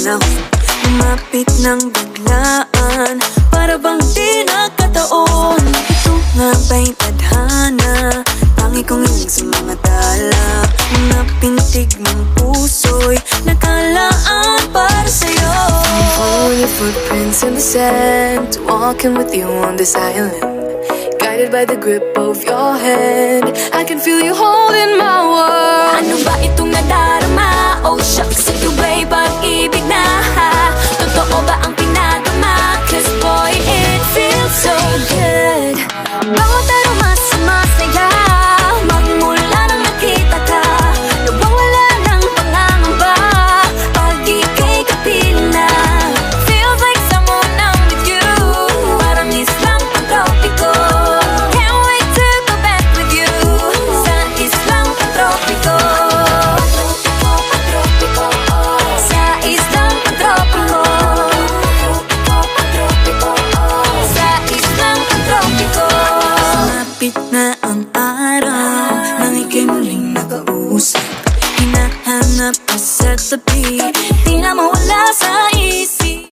panahon lumapit ng biglaan, para bang di nakataon. Ito nga ba'y tadhana, tangi kong iling sa mga tala. Mga pintig ng puso'y nakalaan para sa'yo. I'm following your footprints in the sand, walking with you on this island, guided by the grip of your hand. I can feel you holding my world. Ano ba itong nadarama? Oh shucks, ito ba'y pag-ibig na?